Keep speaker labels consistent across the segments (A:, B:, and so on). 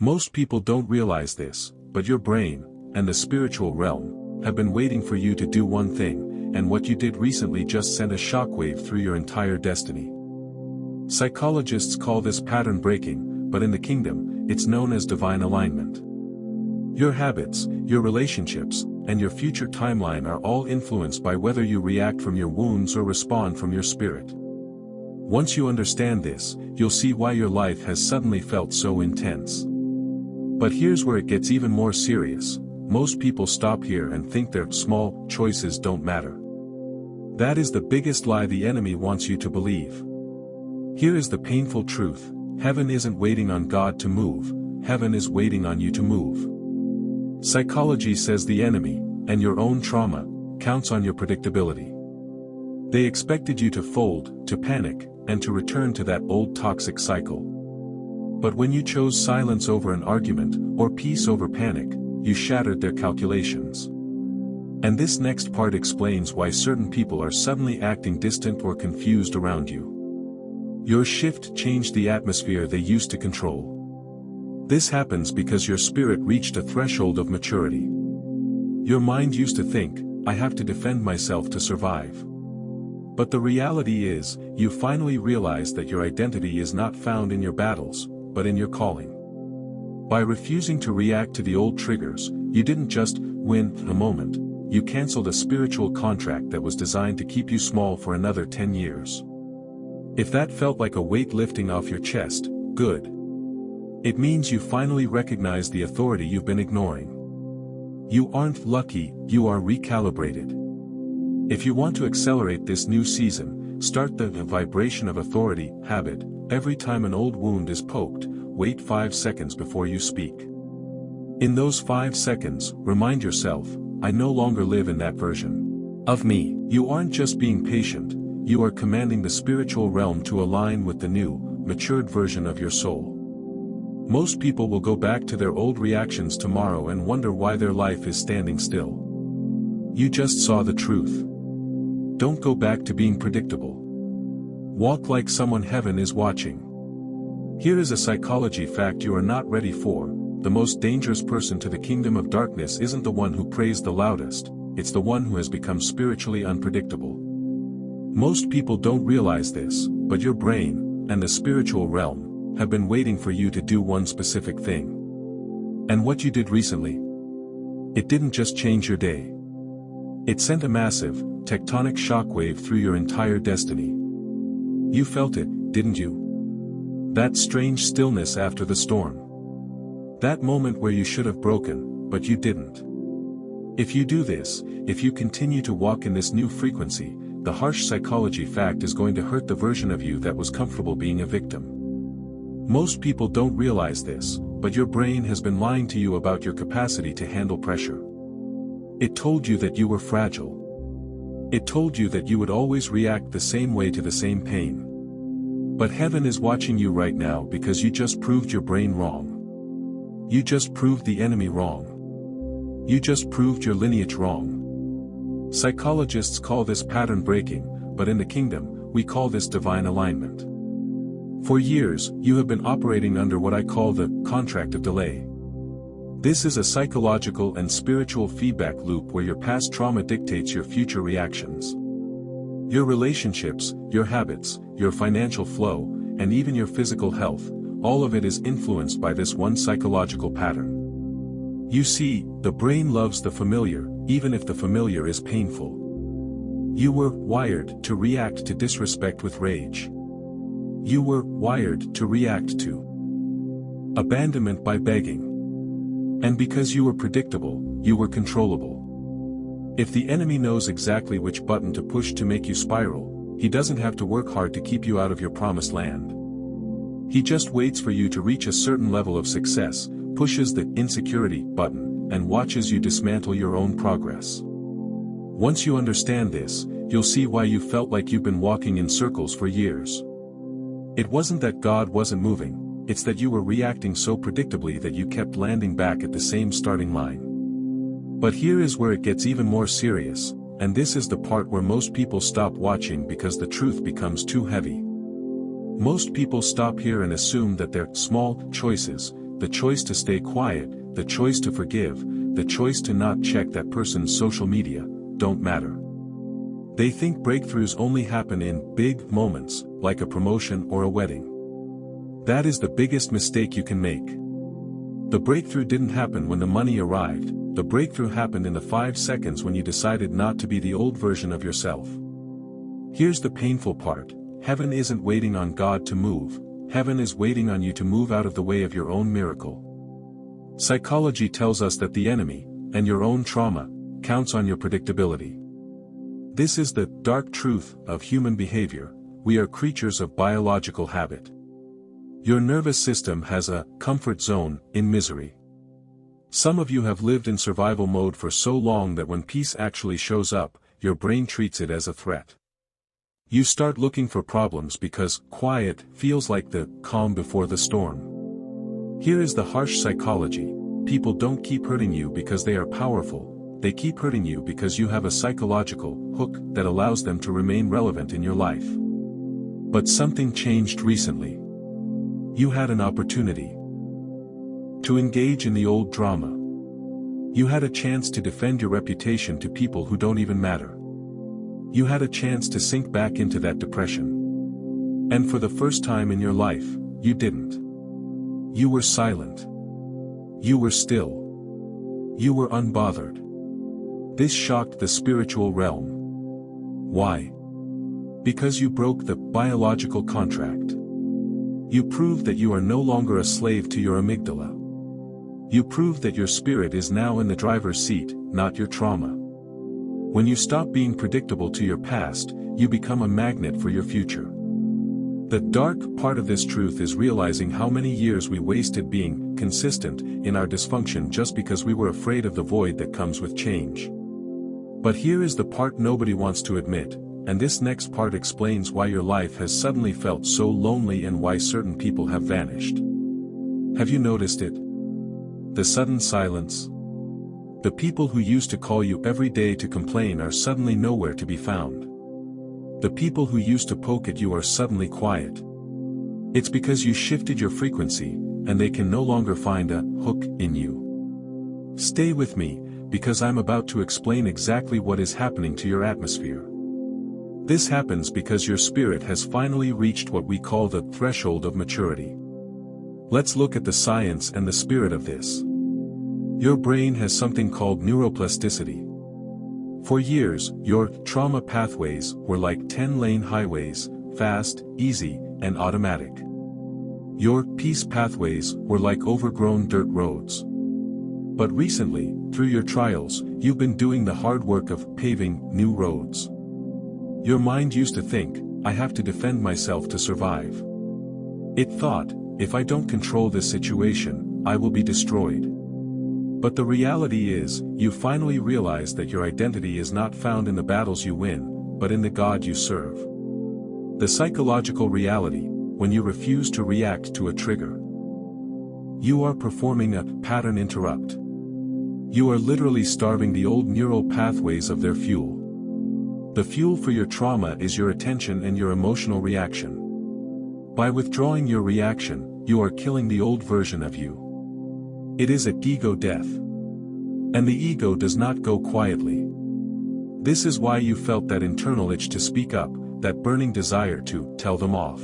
A: Most people don't realize this, but your brain, and the spiritual realm, have been waiting for you to do one thing, and what you did recently just sent a shockwave through your entire destiny. Psychologists call this pattern breaking, but in the kingdom, it's known as divine alignment. Your habits, your relationships, and your future timeline are all influenced by whether you react from your wounds or respond from your spirit. Once you understand this, you'll see why your life has suddenly felt so intense. But here's where it gets even more serious. Most people stop here and think their small choices don't matter. That is the biggest lie the enemy wants you to believe. Here is the painful truth: heaven isn't waiting on God to move, heaven is waiting on you to move. Psychology says the enemy, and your own trauma, counts on your predictability. They expected you to fold, to panic, and to return to that old toxic cycle. But when you chose silence over an argument, or peace over panic, you shattered their calculations. And this next part explains why certain people are suddenly acting distant or confused around you. Your shift changed the atmosphere they used to control. This happens because your spirit reached a threshold of maturity. Your mind used to think, I have to defend myself to survive. But the reality is, you finally realized that your identity is not found in your battles, but in your calling. By refusing to react to the old triggers, you didn't just win a moment, you canceled a spiritual contract that was designed to keep you small for another 10 years. If that felt like a weight lifting off your chest, good. It means you finally recognize the authority you've been ignoring. You aren't lucky, you are recalibrated. If you want to accelerate this new season, start the vibration of authority habit. Every time an old wound is poked, wait 5 seconds before you speak. In those 5 seconds, remind yourself, I no longer live in that version of me. You aren't just being patient, you are commanding the spiritual realm to align with the new, matured version of your soul. Most people will go back to their old reactions tomorrow and wonder why their life is standing still. You just saw the truth. Don't go back to being predictable. Walk like someone heaven is watching. Here is a psychology fact you are not ready for: the most dangerous person to the kingdom of darkness isn't the one who prays the loudest, it's the one who has become spiritually unpredictable. Most people don't realize this, but your brain, and the spiritual realm, have been waiting for you to do one specific thing. And what you did recently? It didn't just change your day. It sent a massive, tectonic shockwave through your entire destiny. You felt it, didn't you? That strange stillness after the storm. That moment where you should have broken, but you didn't. If you do this, if you continue to walk in this new frequency, the harsh psychology fact is going to hurt the version of you that was comfortable being a victim. Most people don't realize this, but your brain has been lying to you about your capacity to handle pressure. It told you that you were fragile. It told you that you would always react the same way to the same pain. But heaven is watching you right now because you just proved your brain wrong. You just proved the enemy wrong. You just proved your lineage wrong. Psychologists call this pattern breaking, but in the kingdom, we call this divine alignment. For years, you have been operating under what I call the contract of delay. This is a psychological and spiritual feedback loop where your past trauma dictates your future reactions. Your relationships, your habits, your financial flow, and even your physical health, all of it is influenced by this one psychological pattern. You see, the brain loves the familiar, even if the familiar is painful. You were wired to react to disrespect with rage. You were wired to react to abandonment by begging. And because you were predictable, you were controllable. If the enemy knows exactly which button to push to make you spiral, he doesn't have to work hard to keep you out of your promised land. He just waits for you to reach a certain level of success, pushes the insecurity button, and watches you dismantle your own progress. Once you understand this, you'll see why you felt like you've been walking in circles for years. It wasn't that God wasn't moving. It's that you were reacting so predictably that you kept landing back at the same starting line. But here is where it gets even more serious, and this is the part where most people stop watching because the truth becomes too heavy. Most people stop here and assume that their small choices the choice to stay quiet, the choice to forgive, the choice to not check that person's social media, don't matter. They think breakthroughs only happen in big moments, like a promotion or a wedding. That is the biggest mistake you can make. The breakthrough didn't happen when the money arrived, the breakthrough happened in the 5 seconds when you decided not to be the old version of yourself. Here's the painful part: heaven isn't waiting on God to move, heaven is waiting on you to move out of the way of your own miracle. Psychology tells us that the enemy, and your own trauma, counts on your predictability. This is the dark truth of human behavior: we are creatures of biological habit. Your nervous system has a comfort zone in misery. Some of you have lived in survival mode for so long that when peace actually shows up, your brain treats it as a threat. You start looking for problems because quiet feels like the calm before the storm. Here is the harsh psychology: people don't keep hurting you because they are powerful, they keep hurting you because you have a psychological hook that allows them to remain relevant in your life. But something changed recently. You had an opportunity to engage in the old drama. You had a chance to defend your reputation to people who don't even matter. You had a chance to sink back into that depression. And for the first time in your life, you didn't. You were silent. You were still. You were unbothered. This shocked the spiritual realm. Why? Because you broke the biological contract. You proved that you are no longer a slave to your amygdala. You proved that your spirit is now in the driver's seat, not your trauma. When you stop being predictable to your past, you become a magnet for your future. The dark part of this truth is realizing how many years we wasted being consistent in our dysfunction just because we were afraid of the void that comes with change. But here is the part nobody wants to admit, and this next part explains why your life has suddenly felt so lonely and why certain people have vanished. Have you noticed it? The sudden silence. The people who used to call you every day to complain are suddenly nowhere to be found. The people who used to poke at you are suddenly quiet. It's because you shifted your frequency, and they can no longer find a hook in you. Stay with me, because I'm about to explain exactly what is happening to your atmosphere. This happens because your spirit has finally reached what we call the threshold of maturity. Let's look at the science and the spirit of this. Your brain has something called neuroplasticity. For years, your trauma pathways were like 10-lane highways, fast, easy, and automatic. Your peace pathways were like overgrown dirt roads. But recently, through your trials, you've been doing the hard work of paving new roads. Your mind used to think, I have to defend myself to survive. It thought, if I don't control this situation, I will be destroyed. But the reality is, you finally realize that your identity is not found in the battles you win, but in the God you serve. The psychological reality, when you refuse to react to a trigger. You are performing a pattern interrupt. You are literally starving the old neural pathways of their fuel. The fuel for your trauma is your attention and your emotional reaction. By withdrawing your reaction, you are killing the old version of you. It is a ego death. And the ego does not go quietly. This is why you felt that internal itch to speak up, that burning desire to tell them off.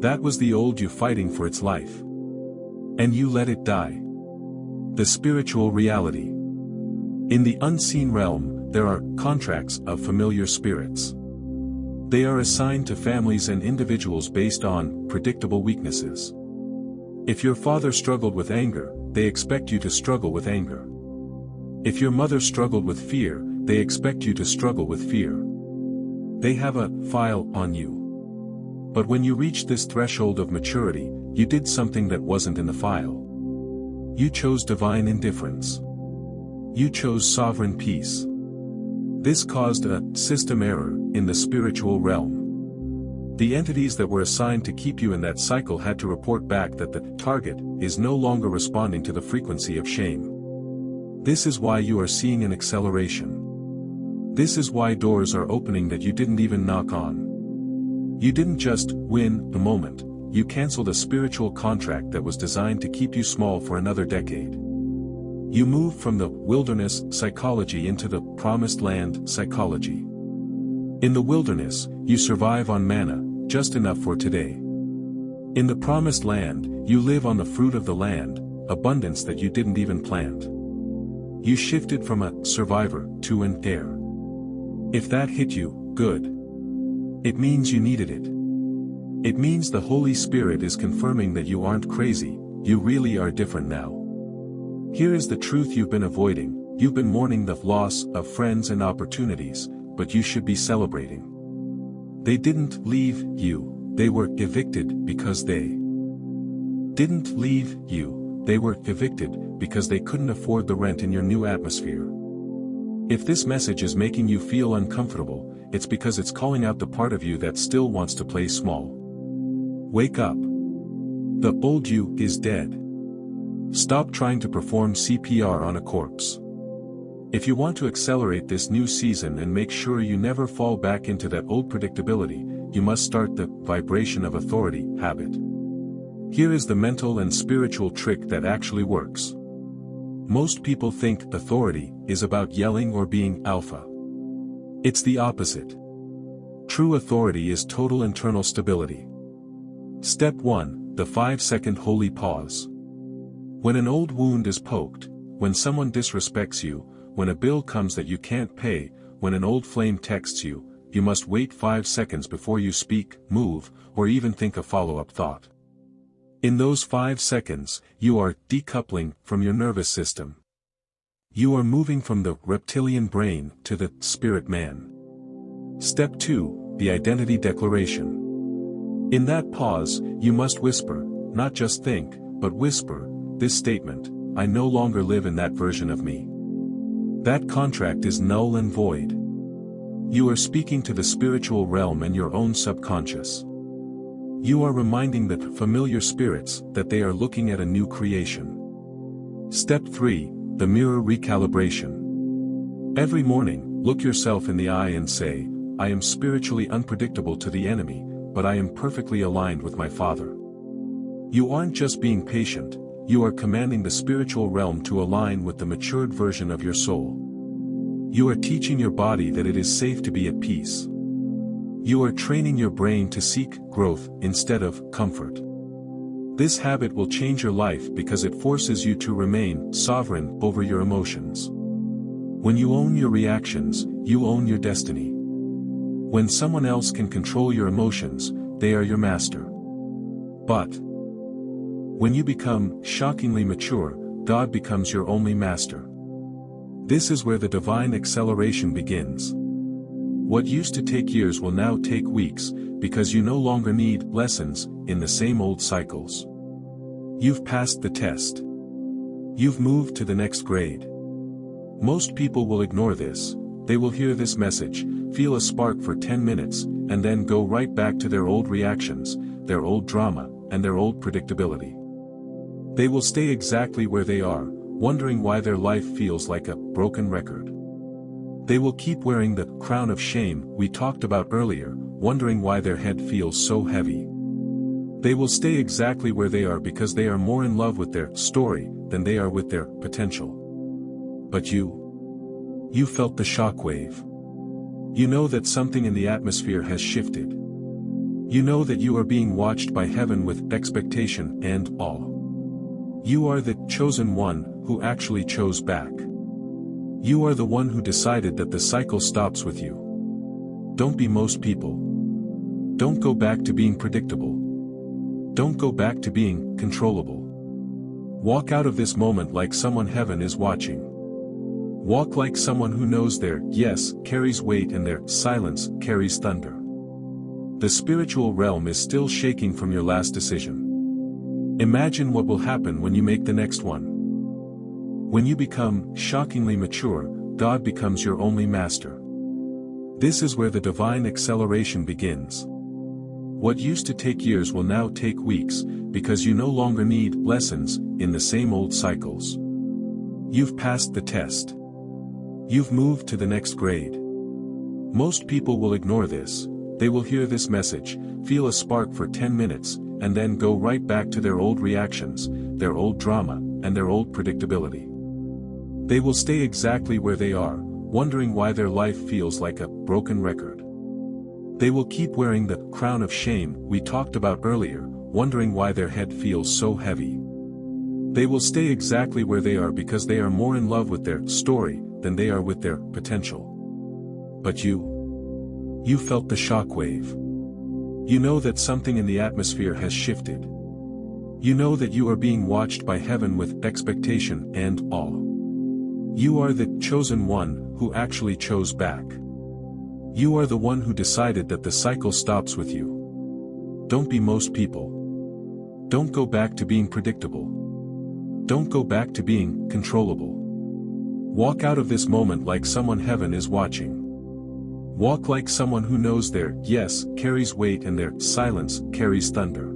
A: That was the old you fighting for its life. And you let it die. The spiritual reality. In the unseen realm, there are contracts of familiar spirits. They are assigned to families and individuals based on predictable weaknesses. If your father struggled with anger, they expect you to struggle with anger. If your mother struggled with fear, they expect you to struggle with fear. They have a file on you. But when you reach this threshold of maturity, you did something that wasn't in the file. You chose divine indifference. You chose sovereign peace. This caused a system error in the spiritual realm. The entities that were assigned to keep you in that cycle had to report back that the target is no longer responding to the frequency of shame. This is why you are seeing an acceleration. This is why doors are opening that you didn't even knock on. You didn't just win the moment, you canceled a spiritual contract that was designed to keep you small for another decade. You moved from the wilderness psychology into the promised land psychology. In the wilderness, you survive on manna, just enough for today. In the promised land, you live on the fruit of the land, abundance that you didn't even plant. You shifted from a survivor to an heir. If that hit you, good. It means you needed it. It means the Holy Spirit is confirming that you aren't crazy, you really are different now. Here is the truth you've been avoiding: you've been mourning the loss of friends and opportunities, but you should be celebrating. They didn't leave you, they were evicted because they didn't leave you, they were evicted because they couldn't afford the rent in your new atmosphere. If this message is making you feel uncomfortable, it's because it's calling out the part of you that still wants to play small. Wake up. The old you is dead. Stop trying to perform CPR on a corpse. If you want to accelerate this new season and make sure you never fall back into that old predictability, you must start the vibration of authority habit. Here is the mental and spiritual trick that actually works. Most people think authority is about yelling or being alpha. It's the opposite. True authority is total internal stability. Step 1, the 5-second holy pause. When an old wound is poked, when someone disrespects you, when a bill comes that you can't pay, when an old flame texts you, you must wait 5 seconds before you speak, move, or even think a follow-up thought. In those 5 seconds, you are decoupling from your nervous system. You are moving from the reptilian brain to the spirit man. Step 2, the identity declaration. In that pause, you must whisper, not just think, but whisper, this statement: I no longer live in that version of me. That contract is null and void. You are speaking to the spiritual realm and your own subconscious. You are reminding the familiar spirits that they are looking at a new creation. Step 3, the mirror recalibration. Every morning, look yourself in the eye and say, I am spiritually unpredictable to the enemy, but I am perfectly aligned with my Father. You aren't just being patient, you are commanding the spiritual realm to align with the matured version of your soul. You are teaching your body that it is safe to be at peace. You are training your brain to seek growth instead of comfort. This habit will change your life because it forces you to remain sovereign over your emotions. When you own your reactions, you own your destiny. When someone else can control your emotions, they are your master. But when you become shockingly mature, God becomes your only master. This is where the divine acceleration begins. What used to take years will now take weeks, because you no longer need lessons in the same old cycles. You've passed the test. You've moved to the next grade. Most people will ignore this. They will hear this message, feel a spark for 10 minutes, and then go right back to their old reactions, their old drama, and their old predictability. They will stay exactly where they are, wondering why their life feels like a broken record. They will keep wearing the crown of shame we talked about earlier, wondering why their head feels so heavy. They will stay exactly where they are because they are more in love with their story than they are with their potential. But you felt the shockwave. You know that something in the atmosphere has shifted. You know that you are being watched by heaven with expectation and awe. You are the chosen one who actually chose back. You are the one who decided that the cycle stops with you. Don't be most people. Don't go back to being predictable. Don't go back to being controllable. Walk out of this moment like someone heaven is watching. Walk like someone who knows their yes carries weight and their silence carries thunder. The spiritual realm is still shaking from your last decision. Imagine what will happen when you make the next one. When you become shockingly mature, God becomes your only master. This is where the divine acceleration begins. What used to take years will now take weeks, because you no longer need lessons in the same old cycles. You've passed the test. You've moved to the next grade. Most people will ignore this. They will hear this message, feel a spark for 10 minutes, and then go right back to their old reactions, their old drama, and their old predictability. They will stay exactly where they are, wondering why their life feels like a broken record. They will keep wearing the crown of shame we talked about earlier, wondering why their head feels so heavy. They will stay exactly where they are because they are more in love with their story than they are with their potential. But you felt the shockwave. You know that something in the atmosphere has shifted. You know that you are being watched by heaven with expectation and awe. You are the chosen one who actually chose back. You are the one who decided that the cycle stops with you. Don't be most people. Don't go back to being predictable. Don't go back to being controllable. Walk out of this moment like someone heaven is watching. Walk like someone who knows their yes carries weight and their silence carries thunder.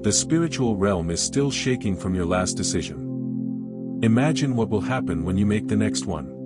A: The spiritual realm is still shaking from your last decision. Imagine what will happen when you make the next one.